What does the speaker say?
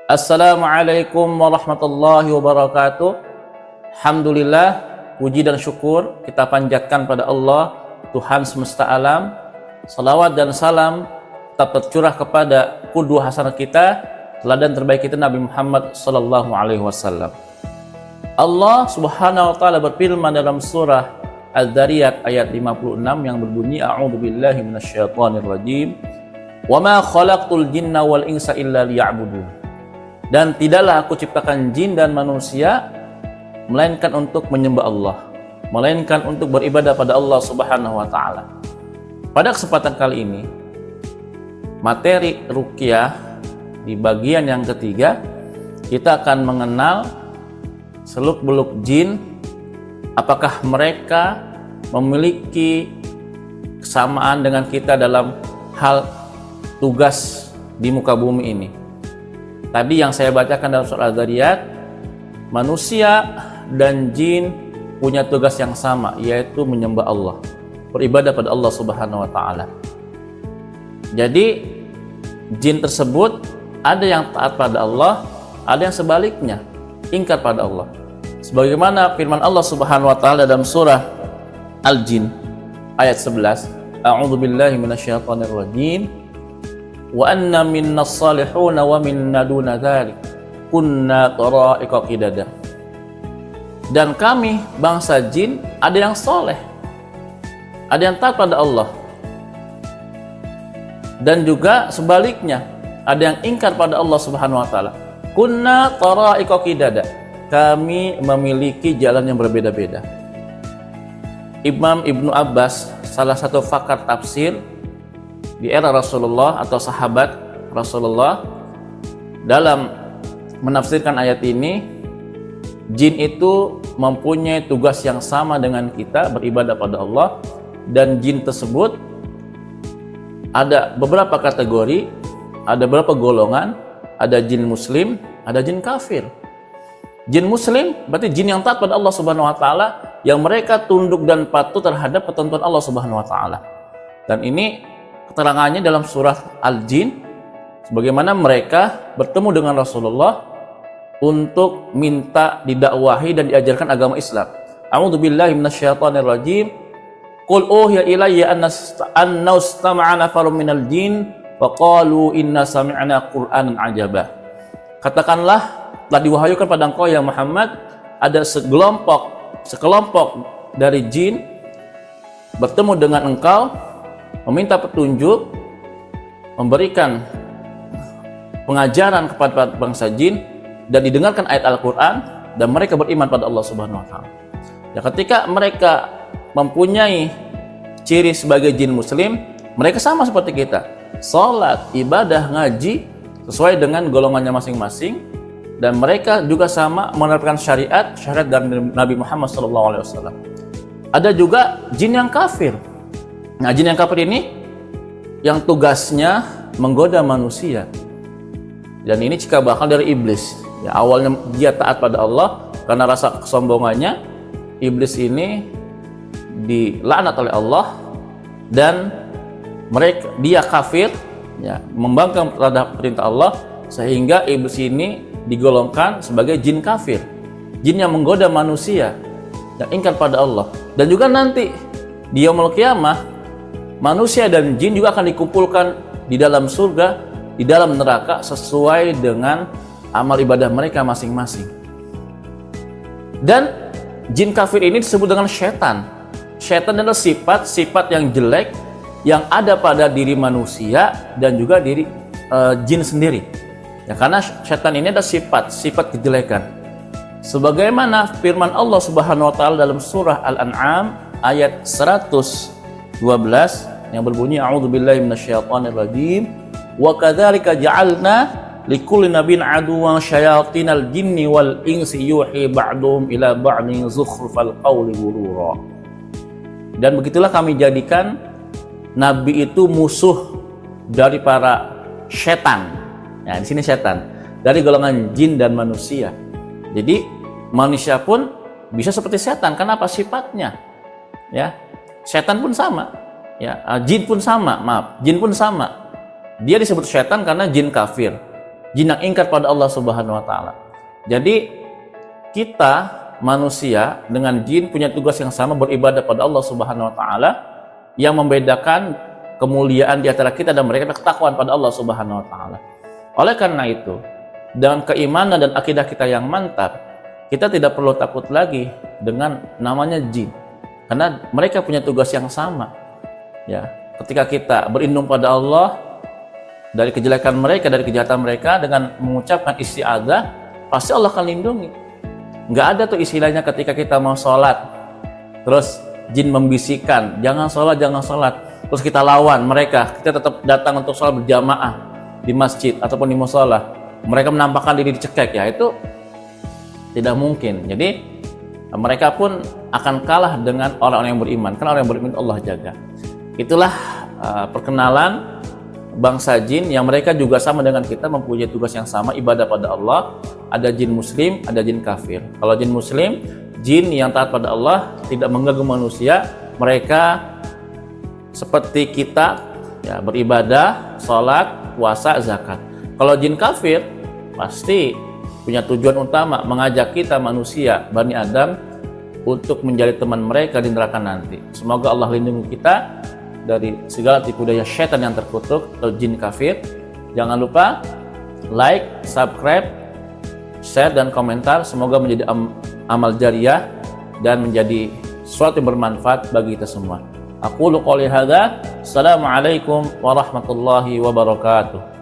Assalamualaikum warahmatullahi wabarakatuh. Alhamdulillah, puji dan syukur kita panjatkan pada Allah, Tuhan semesta alam. Salawat dan salam tetap tercurah kepada qudwah hasanah kita, teladan terbaik kita Nabi Muhammad sallallahu alaihi wasallam. Allah Subhanahu wa taala berfirman dalam surah Az-Zariyat ayat 56 yang berbunyi, a'udzubillahi minasyaitonir rajim. Wa ma khalaqtul jinna wal insa illa liya'budun. Dan tidaklah aku ciptakan jin dan manusia melainkan untuk menyembah Allah, melainkan untuk beribadah pada Allah Subhanahu wa taala. Pada kesempatan kali ini, materi ruqyah di bagian yang ketiga, kita akan mengenal seluk-beluk jin, apakah mereka memiliki kesamaan dengan kita dalam hal tugas di muka bumi ini. Tadi yang saya bacakan dalam surah Az-Zariyat, manusia dan jin punya tugas yang sama, yaitu menyembah Allah, beribadah pada Allah Subhanahu wa taala. Jadi jin tersebut ada yang taat pada Allah, ada yang sebaliknya ingkar pada Allah. Sebagaimana firman Allah Subhanahu wa taala dalam surah Al-Jin ayat 11, a'udzubillahi minasyaitonir rajim. Wa anna minnas salihuna wa minna duna dzalik kunna tara'iqa qidada. Dan kami bangsa jin ada yang soleh, ada yang taat pada Allah, dan juga sebaliknya ada yang ingkar pada Allah Subhanahu wa taala. Kunna tara'iqa qidada, kami memiliki jalan yang berbeda-beda. Imam Ibnu Abbas, salah satu pakar tafsir di era Rasulullah atau sahabat Rasulullah, dalam menafsirkan ayat ini, jin itu mempunyai tugas yang sama dengan kita, beribadah pada Allah, dan jin tersebut ada beberapa kategori, ada beberapa golongan, ada jin muslim, ada jin kafir. Jin muslim berarti jin yang taat pada Allah Subhanahu wa taala, yang mereka tunduk dan patuh terhadap ketentuan Allah Subhanahu wa taala. Dan ini keterangannya dalam surah Al-Jin, sebagaimana mereka bertemu dengan Rasulullah untuk minta didakwahi dan diajarkan agama Islam. A'udzubillahi minasyaitonir rajim. Qul uhiya ilayya anna istama'a nafarun minal jin faqalu inna sami'na qur'anan ajaba. Katakanlah, telah diwahyukan pada engkau ya Muhammad, ada sekelompok dari jin bertemu dengan engkau, meminta petunjuk, memberikan pengajaran kepada bangsa jin, dan didengarkan ayat Al-Quran, dan mereka beriman pada Allah Subhanahu wa taala. Ya, ketika mereka mempunyai ciri sebagai jin muslim, mereka sama seperti kita, salat, ibadah, ngaji sesuai dengan golongannya masing-masing, dan mereka juga sama menerapkan syariat dari Nabi Muhammad SAW. Ada juga jin yang kafir. Nah, jin yang kafir ini yang tugasnya menggoda manusia, dan ini cikal bakal dari iblis. Ya, awalnya dia taat pada Allah, karena rasa kesombongannya iblis ini dilaknat oleh Allah, dan dia kafir, ya, membangkang terhadap perintah Allah, sehingga iblis ini digolongkan sebagai jin kafir, jin yang menggoda manusia, yang ingkar pada Allah. Dan juga nanti di yaumul qiyamah, manusia dan jin juga akan dikumpulkan di dalam surga, di dalam neraka, sesuai dengan amal ibadah mereka masing-masing. Dan jin kafir ini disebut dengan setan. Setan adalah sifat-sifat yang jelek yang ada pada diri manusia dan juga diri jin sendiri. Ya, karena setan ini ada sifat kejelekan. Sebagaimana firman Allah Subhanahu wa taala dalam surah Al-An'am ayat 112 yang berbunyi, a'udzubillahi minasyaitonir rajim. Wa kadzalika ja'alna likulli nabiyyin aduwwan syayatinal jinni wal insi yuhi ba'dhum ila ba'dhin zukhrufal qawli ghurura. Dan begitulah kami jadikan nabi itu musuh dari para setan. Ya, di sini setan dari golongan jin dan manusia. Jadi manusia pun bisa seperti setan. Kenapa? Sifatnya. Ya, setan pun sama. Ya, jin pun sama. Jin pun sama. Dia disebut setan karena jin kafir. jin yang ingkar pada Allah Subhanahu wa taala. Jadi kita manusia dengan jin punya tugas yang sama, beribadah pada Allah Subhanahu wa taala. Yang membedakan kemuliaan di antara kita dan mereka adalah ketakwaan pada Allah Subhanahu wa taala. Oleh karena itu, dengan keimanan dan akidah kita yang mantap, kita tidak perlu takut lagi dengan namanya jin. Karena mereka punya tugas yang sama. Ya, ketika kita berlindung pada Allah dari kejelekan mereka, dari kejahatan mereka dengan mengucapkan isti'adzah, pasti Allah akan lindungi. Nggak ada tuh istilahnya ketika kita mau sholat, terus jin membisikkan, jangan sholat, terus kita lawan mereka, kita tetap datang untuk sholat berjamaah di masjid ataupun di musola, mereka menampakkan diri dicekek, ya itu tidak mungkin. Jadi mereka pun akan kalah dengan orang-orang yang beriman, karena orang yang beriman Allah jaga. Itulah perkenalan bangsa jin yang mereka juga sama dengan kita, mempunyai tugas yang sama, ibadah pada Allah. Ada jin muslim, ada jin kafir. Kalau jin muslim, jin yang taat pada Allah, tidak mengganggu manusia, mereka seperti kita, ya, beribadah, sholat, puasa, zakat. Kalau jin kafir pasti punya tujuan utama, mengajak kita manusia, Bani Adam, untuk menjadi teman mereka di neraka nanti. Semoga Allah lindungi kita dari segala tipu daya syaitan yang terkutuk atau jin kafir. Jangan lupa like, subscribe, share, dan komentar. Semoga menjadi amal jariyah dan menjadi sesuatu yang bermanfaat bagi kita semua. Aqulu qouli hadza. Assalamualaikum warahmatullahi wabarakatuh.